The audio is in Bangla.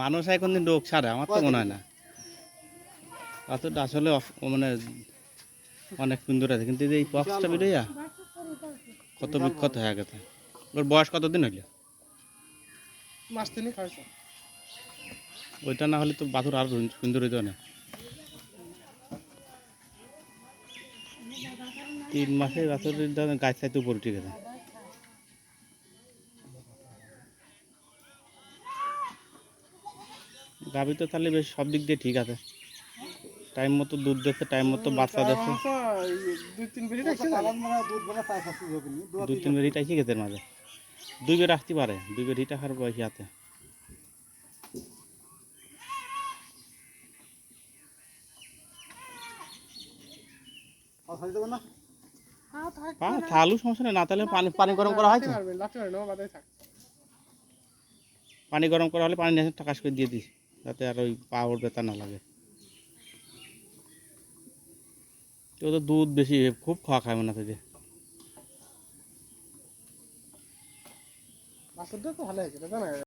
মানুষ এখন দিন রোগ ছাড়ে আমার তো মনে হয় না পাথরটা আসলে মানে অনেক সুন্দর আছে কিন্তু এই পক্সটা বেরোয়া কত বিক্ষত হয়ে গেছে ওর বয়স কতদিন হইল মাস তিনি খাইছে ওইটা না হলে তো পাথর আর সুন্দর হইতো না 3 মাসে পাথরের গাছ চাইতে উপরে উঠে গেছে গাভী তো তাহলে বেশ সব দিক দিয়ে ঠিক আছে টাইম মতো দুধ দিচ্ছে টাইম মতো বাচ্চা দিচ্ছে 2-3 বেরি রাখছে দুই তিন বেরিটা এসে গেছে মাঝে 2 বের আসতে পারে 2 বের হিট আসার বয়সী আছে থালু সমস্যা নেই না তাহলে পানি গরম করা হয় তো পানি গরম করা হলে পানি নিয়ে টাকাশ করে দিয়ে দিস যাতে আর ওই পা ওর ব্যথা না লাগে তো তো দুধ বেশি খুব খাওয়া খায় মনে থেকে বাছুরটা তো ভালো হয়েছে